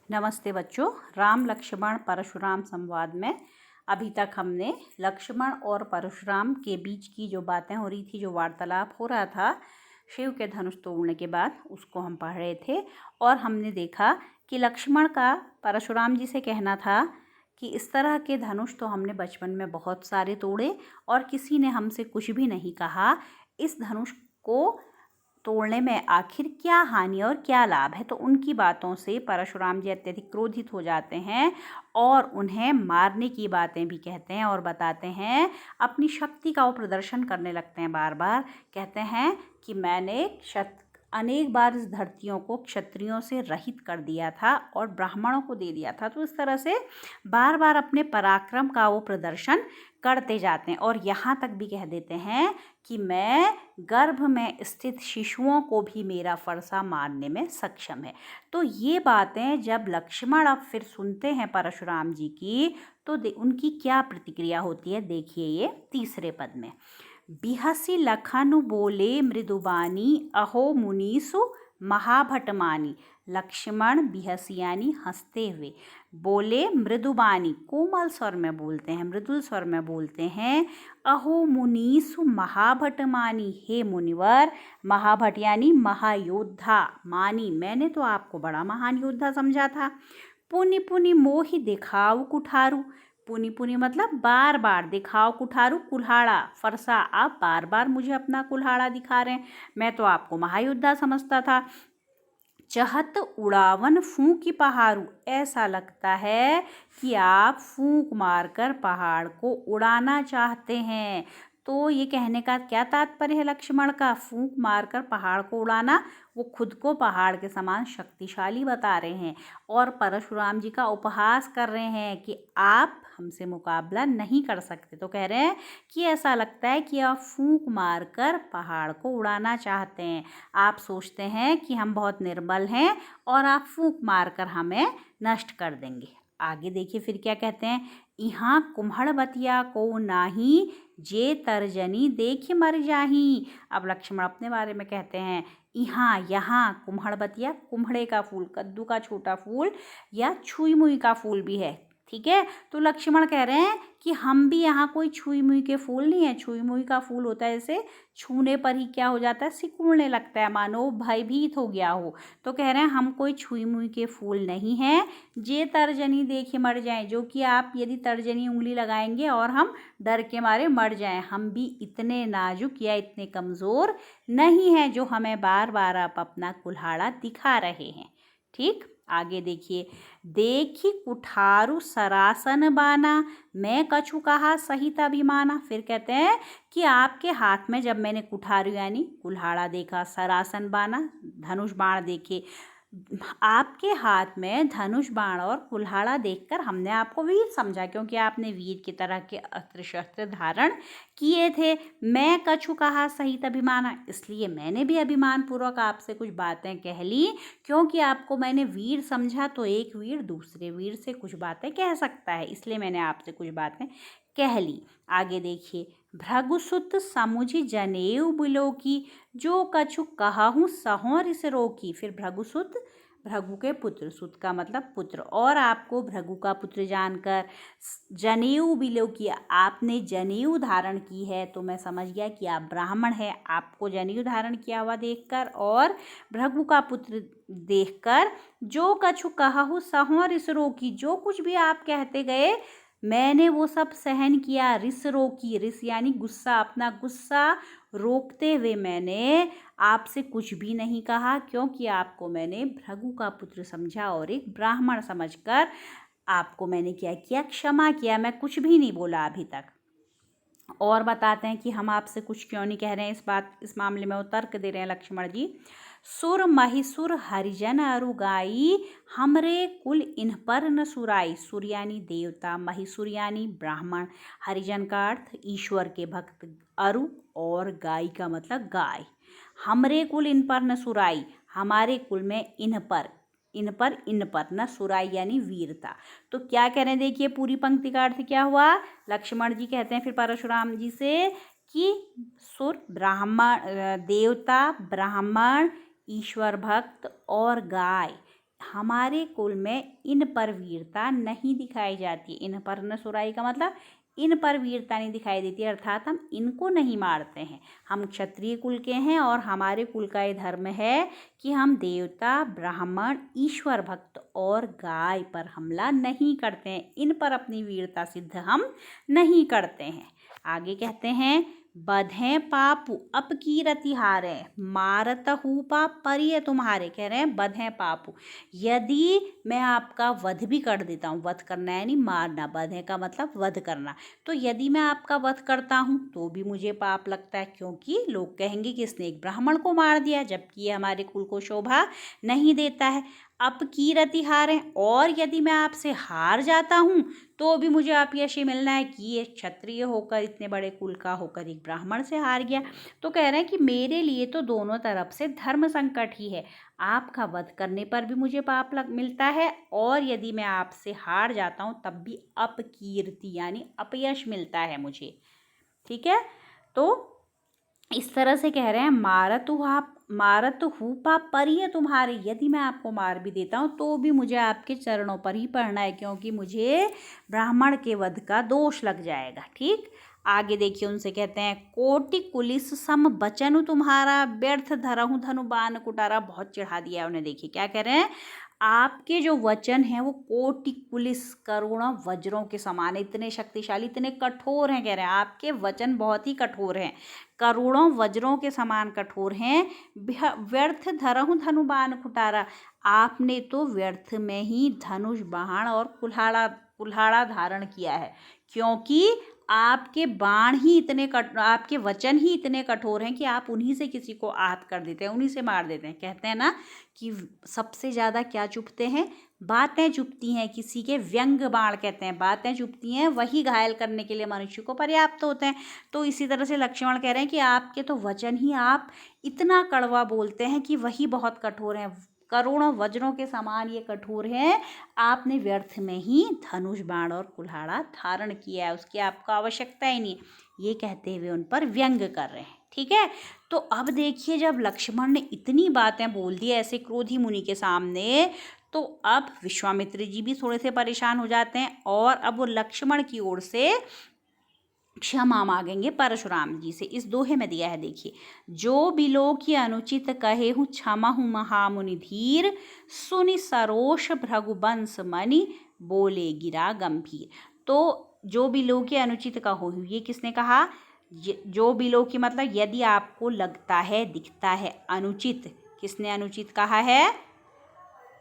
नमस्ते बच्चों। राम लक्ष्मण परशुराम संवाद में अभी तक हमने लक्ष्मण और परशुराम के बीच की जो बातें हो रही थी, जो वार्तालाप हो रहा था शिव के धनुष तोड़ने के बाद, उसको हम पढ़ रहे थे। और हमने देखा कि लक्ष्मण का परशुराम जी से कहना था कि इस तरह के धनुष तो हमने बचपन में बहुत सारे तोड़े और किसी ने हमसे कुछ भी नहीं कहा। इस धनुष को तोड़ने में आखिर क्या हानि और क्या लाभ है। तो उनकी बातों से परशुराम जी अत्यधिक क्रोधित हो जाते हैं और उन्हें मारने की बातें भी कहते हैं और बताते हैं। अपनी शक्ति का वो प्रदर्शन करने लगते हैं। बार बार कहते हैं कि मैंने अनेक बार इस धरतियों को क्षत्रियों से रहित कर दिया था और ब्राह्मणों को दे दिया था। तो इस तरह से बार बार अपने पराक्रम का वो प्रदर्शन करते जाते हैं और यहाँ तक भी कह देते हैं कि मैं गर्भ में स्थित शिशुओं को भी मेरा फरसा मारने में सक्षम है। तो ये बातें जब लक्ष्मण अब फिर सुनते हैं परशुराम जी की, तो उनकी क्या प्रतिक्रिया होती है, देखिए ये तीसरे पद में। बिहसी लखनु बोले मृदुबानी, अहो मुनीसु महाभटमानी। लक्ष्मण बिहसी यानी हंसते हुए, बोले मृदुबानी, कोमल स्वर में बोलते हैं, मृदुल स्वर में बोलते हैं। अहो मुनीसु महाभटमानी, हे मुनिवर। महाभट यानी महायोद्धा, मानी मैंने तो आपको बड़ा महान योद्धा समझा था। पुनि पुनि मोहि दिखाऊ कुठारू, पुनि पुनि मतलब बार बार, दिखाओ कुठारू कुल्हाड़ा फरसा, आप बार बार मुझे अपना कुल्हाड़ा दिखा रहे हैं, मैं तो आपको महायोद्धा समझता था। चहत उड़ावन फूंकी पहाड़ू, ऐसा लगता है कि आप फूंक मारकर पहाड़ को उड़ाना चाहते हैं। तो ये कहने का क्या तात्पर्य है लक्ष्मण का? फूंक मारकर पहाड़ को उड़ाना, वो खुद को पहाड़ के समान शक्तिशाली बता रहे हैं और परशुराम जी का उपहास कर रहे हैं कि आप हमसे मुकाबला नहीं कर सकते। तो कह रहे हैं कि ऐसा लगता है कि आप फूंक मारकर पहाड़ को उड़ाना चाहते हैं। आप सोचते हैं कि हम बहुत निर्बल हैं और आप फूंक मारकर हमें नष्ट कर देंगे। आगे देखिए फिर क्या कहते हैं। यहाँ कुम्हड़ बतिया को नाही, जे तर्जनी देखी मर जाही। अब लक्ष्मण अपने बारे में कहते हैं, यहाँ कुम्हड़ बतिया, कुम्हड़े का फूल, कद्दू का छोटा फूल या छुई मुई का फूल भी है, ठीक है। तो लक्ष्मण कह रहे हैं कि हम भी यहाँ कोई छुई मुई के फूल नहीं है। छुई मुई का फूल होता है जैसे छूने पर ही क्या हो जाता है, सिकुड़ने लगता है, मानो भयभीत हो गया हो। तो कह रहे हैं हम कोई छुई मुई के फूल नहीं हैं। जे तर्जनी देखे मर जाएं, जो कि आप यदि तर्जनी उंगली लगाएंगे और हम डर के मारे मर जाएं, हम भी इतने नाजुक या इतने कमज़ोर नहीं हैं जो हमें बार बार आप अपना कुल्हाड़ा दिखा रहे हैं। ठीक, आगे देखिए। देखी कुठारू सरासन बाना, मैं कछु कहा सहित अभिमाना। फिर कहते हैं कि आपके हाथ में जब मैंने कुठारू यानी कुल्हाड़ा देखा, सरासन बाना धनुष बाण देखे, आपके हाथ में धनुष बाण और कुल्हाड़ा देखकर हमने आपको वीर समझा, क्योंकि आपने वीर की तरह के अस्त्र शस्त्र धारण किए थे। मैं कछु कहा सहित अभिमाना, इसलिए मैंने भी अभिमान पूर्वक आपसे कुछ बातें कह ली, क्योंकि आपको मैंने वीर समझा। तो एक वीर दूसरे वीर से कुछ बातें कह सकता है, इसलिए मैंने आपसे कुछ बातें कह ली। आगे देखिए। भृगुसुत समुझि जनेऊ बिलोकी, जो कछु कहूँ सहों रिस रोकी। फिर भृगुसुत, भृगु के पुत्र, सुत का मतलब पुत्र, और आपको भृगु का पुत्र जानकर जनेऊ बिलोकी, आपने जनेऊ धारण की है, तो मैं समझ गया कि आप ब्राह्मण हैं। आपको जनेऊ धारण किया हुआ देखकर और भृगु का पुत्र देखकर, जो कछु कहूँ सहों रिस रोकी, जो कुछ भी आप कहते गए मैंने वो सब सहन किया। रिस रोकी, रिस यानी गुस्सा, अपना गुस्सा रोकते हुए मैंने आपसे कुछ भी नहीं कहा, क्योंकि आपको मैंने भृगु का पुत्र समझा और एक ब्राह्मण समझकर आपको मैंने क्या किया, क्षमा किया। मैं कुछ भी नहीं बोला अभी तक। और बताते हैं कि हम आपसे कुछ क्यों नहीं कह रहे हैं। इस मामले में वो तर्क दे रहे हैं लक्ष्मण जी। सुर महिसुर हरिजन अरुगाई, हमरे कुल इन पर न सुराई। सुर यानी देवता, महिसुर यानी ब्राह्मण, हरिजन का अर्थ ईश्वर के भक्त, अरु और गाय का मतलब गाय। हमरे कुल इन पर न सुराई, हमारे कुल में इन पर न सुराई यानी वीरता। तो क्या कह रहे हैं, देखिए पूरी पंक्ति का अर्थ क्या हुआ। लक्ष्मण जी कहते हैं फिर परशुराम जी से कि सुर ब्राह्मण, देवता, ब्राह्मण, ईश्वर भक्त और गाय, हमारे कुल में इन पर वीरता नहीं दिखाई जाती। इन पर न सुराई का मतलब इन पर वीरता नहीं दिखाई देती, अर्थात हम इनको नहीं मारते हैं। हम क्षत्रिय कुल के हैं और हमारे कुल का ये धर्म है कि हम देवता, ब्राह्मण, ईश्वर भक्त और गाय पर हमला नहीं करते हैं। इन पर अपनी वीरता सिद्ध हम नहीं करते हैं। आगे कहते हैं, बधें पापु अपकीरति हारे, मारतहु पाप परिय तुम्हारे। कह रहे हैं बधें पापु, यदि मैं आपका वध भी कर देता हूँ, वध करना यानी मारना, बधें का मतलब वध करना, तो यदि मैं आपका वध करता हूँ तो भी मुझे पाप लगता है, क्योंकि लोग कहेंगे कि इसने एक ब्राह्मण को मार दिया, जबकि ये हमारे कुल को शोभा नहीं देता है। अपकीरति हारे, और यदि मैं आपसे हार जाता हूँ तो भी मुझे आप यश मिलना है कि ये क्षत्रिय होकर, इतने बड़े कुल का होकर एक ब्राह्मण से हार गया। तो कह रहे हैं कि मेरे लिए तो दोनों तरफ से धर्म संकट ही है। आपका वध करने पर भी मुझे पाप मिलता है, और यदि मैं आपसे हार जाता हूँ तब भी अपकीर्ति यानी अपयश मिलता है मुझे। ठीक है, तो इस तरह से कह रहे हैं, मारत हूँ पाप परिय तुम्हारे, यदि मैं आपको मार भी देता हूँ तो भी मुझे आपके चरणों पर ही पड़ना है, क्योंकि मुझे ब्राह्मण के वध का दोष लग जाएगा। ठीक, आगे देखिए, उनसे कहते हैं, कोटि कुलिस सम बचनु तुम्हारा, व्यर्थ धरहु धनु बाण कुटारा। बहुत चिढ़ा दिया उन्हें। देखिए क्या कह रहे हैं, आपके जो वचन हैं वो कोटि कुलिस, करोड़ों वज्रों के समान, इतने शक्तिशाली, इतने कठोर हैं। कह रहे हैं आपके वचन बहुत ही कठोर हैं, करोड़ों वज्रों के समान कठोर हैं। व्यर्थ धरहु धनु बाण कुटारा, आपने तो व्यर्थ में ही धनुष, बाण और कुल्हाड़ा धारण किया है, क्योंकि आपके बाण ही इतने आपके वचन ही इतने कठोर हैं कि आप उन्हीं से किसी को आहत कर देते हैं, उन्हीं से मार देते हैं। कहते हैं ना कि सबसे ज़्यादा क्या चुभते हैं, बातें चुभती हैं, किसी के व्यंग बाण कहते हैं, बातें चुभती हैं, वही घायल करने के लिए मनुष्य को पर्याप्त होते हैं। तो इसी तरह से लक्ष्मण कह रहे हैं कि आपके तो वचन ही आप इतना कड़वा बोलते हैं कि वही बहुत कठोर हैं, करोड़ों वज्रों के समान ये कठोर हैं। आपने व्यर्थ में ही धनुष, बाण और कुल्हाड़ा धारण किया है, उसकी आपको आवश्यकता ही नहीं, ये कहते हुए उन पर व्यंग कर रहे हैं। ठीक है, तो अब देखिए, जब लक्ष्मण ने इतनी बातें बोल दी ऐसे क्रोधी मुनि के सामने, तो अब विश्वामित्र जी भी थोड़े से परेशान हो जाते हैं, और अब वो लक्ष्मण की ओर से क्षमा मांगेंगे परशुराम जी से। इस दोहे में दिया है, देखिए, जो बिलो की अनुचित कहे हूँ क्षमा हूँ महामुनि धीर, सुनि सरोष भृगुवंश मणि, बोले गिरा गंभीर। तो जो बिलो की अनुचित कहो, ये किसने कहा, जो बिलो की मतलब यदि आपको लगता है, दिखता है अनुचित, किसने अनुचित कहा है,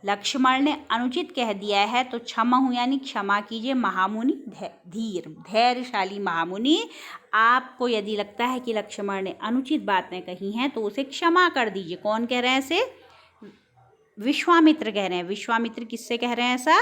लक्ष्मण ने अनुचित कह दिया है, तो क्षमा हूँ यानी क्षमा कीजिए महामुनि धीर, धैर्यशाली महामुनि, आपको यदि लगता है कि लक्ष्मण ने अनुचित बातें कही हैं तो उसे क्षमा कर दीजिए। कौन कह रहे हैं ऐसे, विश्वामित्र कह रहे हैं। विश्वामित्र किससे कह रहे हैं ऐसा,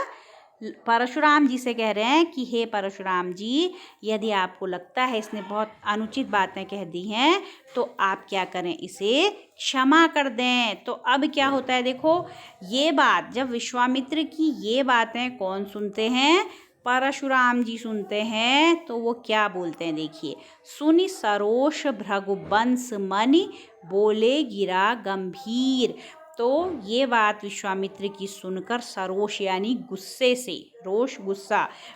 परशुराम जी से कह रहे हैं कि हे परशुराम जी, यदि आपको लगता है इसने बहुत अनुचित बातें कह दी हैं तो आप क्या करें, इसे क्षमा कर दें। तो अब क्या होता है, देखो, ये बात जब विश्वामित्र की ये बातें कौन सुनते हैं, परशुराम जी सुनते हैं, तो वो क्या बोलते हैं, देखिए, सुनि सरोष भृगुवंश मणि, बोले गिरा गंभीर। तो ये बात विश्वामित्र की सुनकर सरोष यानी गुस्से से, रोष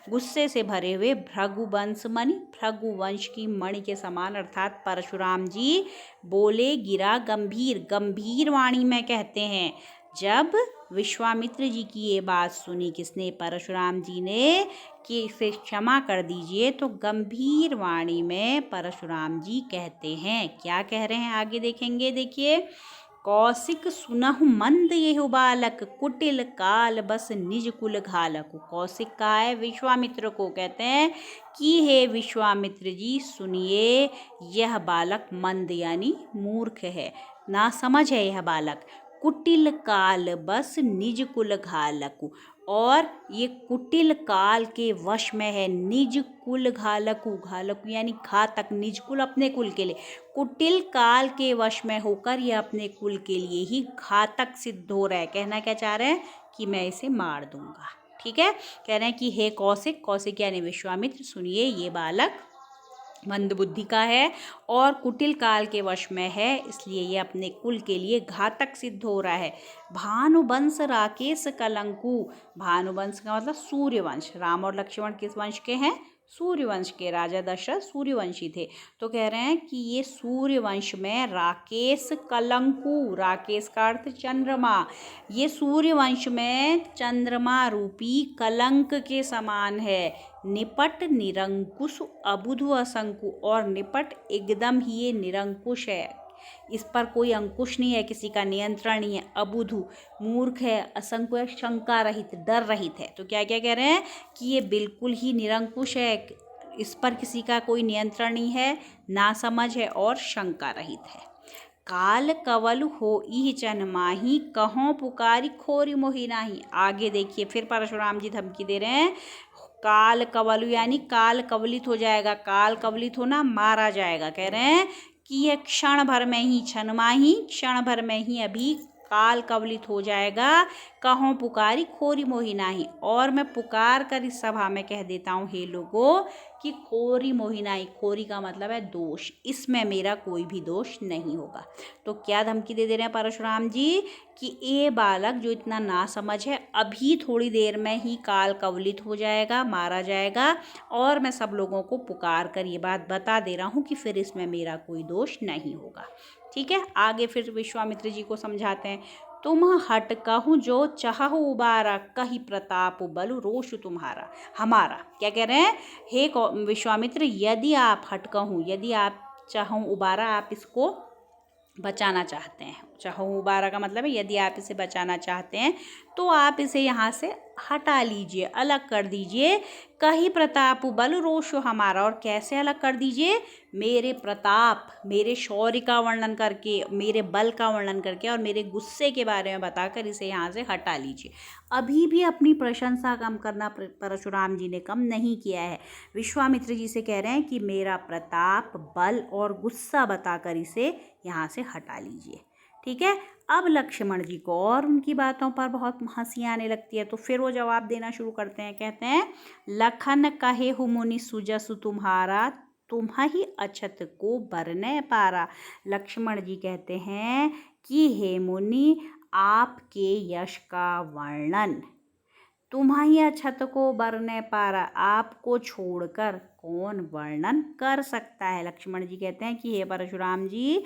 गुस्से से भरे हुए भृगुवंश मणि, भृगुवंश की मणि के समान, अर्थात परशुराम जी बोले गिरा गंभीर, गंभीर वाणी में कहते हैं। जब विश्वामित्र जी की ये बात सुनी किसने, परशुराम जी ने, कि इसे क्षमा कर दीजिए, तो गंभीर वाणी में परशुराम जी कहते हैं, क्या कह रहे हैं आगे देखेंगे। देखिए, कौशिक सुनहु मंद येहु बालक, कुटिल काल बस निज कुल घालक। कौशिक कहा है विश्वामित्र को, कहते हैं कि हे विश्वामित्र जी सुनिए, यह बालक मंद यानी मूर्ख है, ना समझ है यह बालक। कुटिल काल बस निज कुल घालक, और ये कुटिल काल के वश में है, निज कुल घालकू, घालकू यानी घातक, निज कुल अपने कुल के लिए, कुटिल काल के वश में होकर यह अपने कुल के लिए ही घातक सिद्ध हो रहा है। कहना क्या चाह रहे हैं कि मैं इसे मार दूंगा। ठीक है, कह रहे हैं कि हे कौशिक, कौशिक यानी विश्वामित्र, सुनिए, ये बालक मंद बुद्धि का है और कुटिल काल के वश में है, इसलिए ये अपने कुल के लिए घातक सिद्ध हो रहा है। भानुवंश राकेश कलंकु, भानुवंश का मतलब सूर्यवंश, राम और लक्ष्मण किस वंश के हैं? सूर्यवंश के। राजा दशरथ सूर्यवंशी थे। तो कह रहे हैं कि ये सूर्यवंश में राकेश कलंकु, राकेश का अर्थ चंद्रमा, ये सूर्यवंश में चंद्रमा रूपी कलंक के समान है। निपट निरंकुश अबुधु असंकु, और निपट एकदम ही ये निरंकुश है, इस पर कोई अंकुश नहीं है, किसी का नियंत्रण नहीं है। अबुधु मूर्ख है, असंकु है शंका रहित, डर रहित है। तो क्या क्या कह रहे हैं कि ये बिल्कुल ही निरंकुश है, इस पर किसी का कोई नियंत्रण नहीं है, नासमझ है और शंका रहित है। काल कवल होई चन माही, कहों पुकारी खोरी मोहि नाही। आगे देखिए फिर परशुराम जी धमकी दे रहे हैं। काल कवलु यानी काल कवलित हो जाएगा, काल कवलित होना मारा जाएगा। कह रहे हैं कि यह क्षण भर में ही, क्षण माही क्षण भर में ही अभी काल कवलित हो जाएगा। कहों पुकारी खोरी मोहि नाही, और मैं पुकार कर इस सभा में कह देता हूँ हे लोगों कि खोरी मोहि नाही, खोरी का मतलब है दोष, इसमें मेरा कोई भी दोष नहीं होगा। तो क्या धमकी दे रहे हैं परशुराम जी कि ये बालक जो इतना नासमझ है अभी थोड़ी देर में ही काल कवलित हो जाएगा, मारा जाएगा, और मैं सब लोगों को पुकार कर ये बात बता दे रहा हूँ कि फिर इसमें मेरा कोई दोष नहीं होगा। ठीक है, आगे फिर विश्वामित्र जी को समझाते हैं। तुम हट कहूँ जो चाहु उबारा, कही प्रताप बलु रोष तुम्हारा हमारा। क्या कह रहे हैं? हे विश्वामित्र, यदि आप हट कहूँ, यदि आप चाहूँ उबारा, आप इसको बचाना चाहते हैं, चाहो मुबारा का मतलब है यदि आप इसे बचाना चाहते हैं तो आप इसे यहाँ से हटा लीजिए, अलग कर दीजिए। कहीं प्रताप बल रोष हमारा, और कैसे अलग कर दीजिए? मेरे प्रताप, मेरे शौर्य का वर्णन करके, मेरे बल का वर्णन करके और मेरे गुस्से के बारे में बताकर इसे यहाँ से हटा लीजिए। अभी भी अपनी प्रशंसा कम करना परशुराम जी ने कम नहीं किया है। विश्वामित्र जी से कह रहे हैं कि मेरा प्रताप, बल और गुस्सा बताकर इसे यहाँ से हटा लीजिए। ठीक है, अब लक्ष्मण जी को और उनकी बातों पर बहुत हंसी आने लगती है, तो फिर वो जवाब देना शुरू करते हैं। कहते हैं, लखन कहे हु मुनि सुजसु तुम्हारा, तुम्हि अछत को बरने पारा। लक्ष्मण जी कहते हैं कि हे मुनि, आपके यश का वर्णन तुम्हारी अछत को बरने पारा, आपको छोड़कर कौन वर्णन कर सकता है। लक्ष्मण जी कहते हैं कि हे परशुराम जी,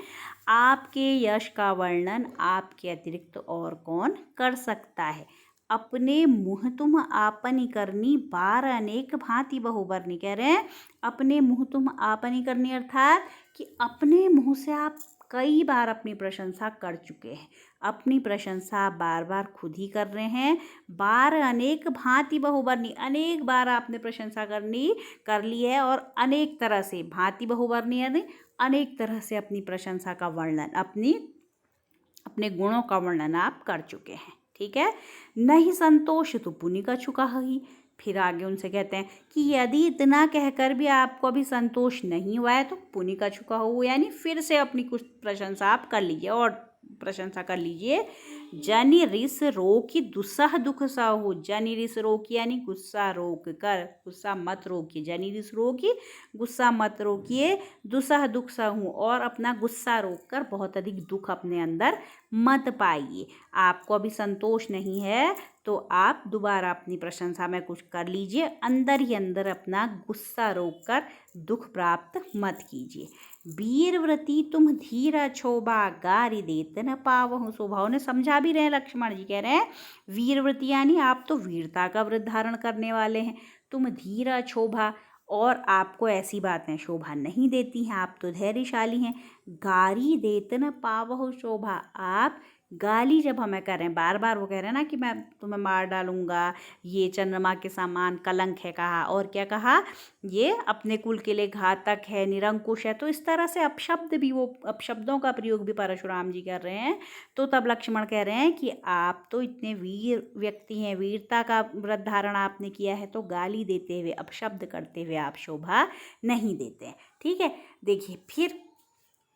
आपके यश का वर्णन आपके अतिरिक्त और कौन कर सकता है। अपने मुँह तुम आपनी करनी, बार अनेक भांति बहुबरनी। कह रहे हैं अपने मुँह तुम आपनी करनी, अर्थात कि अपने मुँह से आप कई बार अपनी प्रशंसा कर चुके हैं, अपनी प्रशंसा बार बार खुद ही कर रहे हैं। बार अनेक भांति बहुबरनी, अनेक बार आपने प्रशंसा कर ली है, और अनेक तरह से, भांति बहुबरनी यानी अनेक तरह से अपनी प्रशंसा का वर्णन, अपने गुणों का वर्णन आप कर चुके हैं। ठीक है, नहीं संतोष तो पुनि कछु कहहि। फिर आगे उनसे कहते हैं कि यदि इतना कहकर भी आपको अभी संतोष नहीं हुआ है तो पुनि कछु कहु, यानी फिर से अपनी कुछ प्रशंसा आप कर लीजिए और प्रशंसा कर लीजिए। जनि रिस रोकी दुस्सह दुख सहु, जनि रिस रोकी यानी गुस्सा रोक कर, गुस्सा मत रोकिए, जनि रिस रोकी गुस्सा मत रोकिए, दुस्सह दुख सहु, और अपना गुस्सा रोक कर बहुत अधिक दुख अपने अंदर मत पाइए। आपको अभी संतोष नहीं है तो आप दोबारा अपनी प्रशंसा में कुछ कर लीजिए, अंदर ही अंदर अपना गुस्सा रोक कर दुख प्राप्त मत कीजिए। वीरव्रती तुम धीरा छोबा, गारी देत न पावहु शोभा। उन्हें समझा भी रहे हैं लक्ष्मण जी, कह रहे हैं वीरव्रती यानी आप तो वीरता का व्रत धारण करने वाले हैं, तुम धीरा शोभा, और आपको ऐसी बातें शोभा नहीं देती हैं, आप तो धैर्यशाली हैं। गारी देत न पावहु शोभा, आप गाली जब हमें करें, बार बार वो कह रहे हैं ना कि मैं तुम्हें मार डालूंगा, ये चंद्रमा के समान कलंक है कहा, और क्या कहा, ये अपने कुल के लिए घातक है, निरंकुश है। तो इस तरह से अपशब्द भी, वो अपशब्दों का प्रयोग भी परशुराम जी कर रहे हैं। तो तब लक्ष्मण कह रहे हैं कि आप तो इतने वीर व्यक्ति हैं, वीरता का व्रत धारण आपने किया है, तो गाली देते हुए, अपशब्द करते हुए आप शोभा नहीं देते हैं। ठीक है, देखिए फिर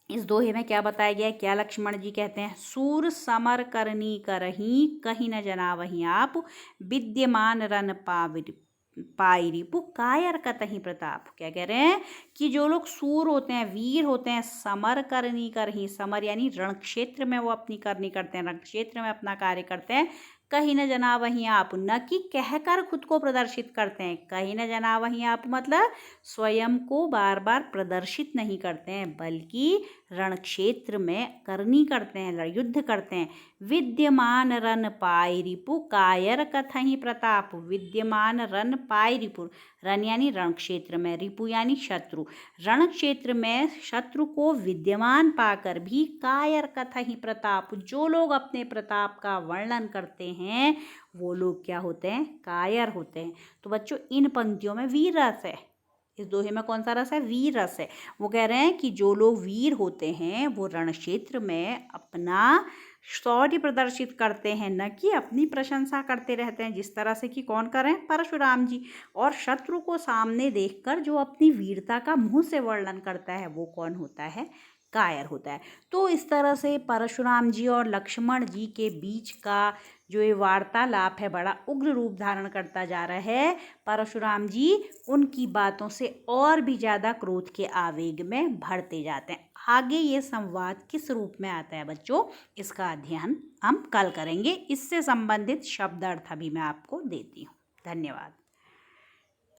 इस दोहे में क्या बताया गया है, क्या लक्ष्मण जी कहते हैं। सूर समर करनी करही, कहीं न जना वहीं आप, विद्यमान रन पाविर पाई रिपु कायर कतहि प्रताप। क्या कह रहे हैं कि जो लोग सूर होते हैं, वीर होते हैं, समर करनी कर ही, समर यानी रण क्षेत्र में वो अपनी करनी करते हैं, रण क्षेत्र में अपना कार्य करते हैं। कहीं न जना वहीं आप, न कि कहकर खुद को प्रदर्शित करते हैं। कहीं न जना वहीं आप मतलब स्वयं को बार बार प्रदर्शित नहीं करते हैं, बल्कि रण क्षेत्र में करनी करते हैं, युद्ध करते हैं। विद्यमान रन पाई रिपु कायर कथहि प्रताप। विद्यमान रन पाई रिपु, रन यानी रण क्षेत्र में, रिपु यानी शत्रु। रण क्षेत्र में शत्रु को विद्यमान पाकर भी कायर कथहि प्रताप, जो लोग अपने प्रताप का वर्णन करते हैं वो लोग क्या होते हैं, कायर होते हैं। तो बच्चों इन पंक्तियों में वीर रस है, इस दोहे में कौन सा रस है, वीर रस है। वो कह रहे हैं कि जो लोग वीर होते हैं वो रण क्षेत्र में अपना शौर्य प्रदर्शित करते हैं, न कि अपनी प्रशंसा करते रहते हैं, जिस तरह से कि कौन कर रहे हैं, परशुराम जी। और शत्रु को सामने देखकर जो अपनी वीरता का मुंह से वर्णन करता है वो कौन होता है, कायर होता है। तो इस तरह से परशुराम जी और लक्ष्मण जी के बीच का जो ये वार्तालाप है बड़ा उग्र रूप धारण करता जा रहा है। परशुराम जी उनकी बातों से और भी ज़्यादा क्रोध के आवेग में भरते जाते हैं। आगे ये संवाद किस रूप में आता है बच्चों, इसका अध्ययन हम कल करेंगे। इससे संबंधित शब्द अर्थ अभी मैं आपको देती हूँ। धन्यवाद।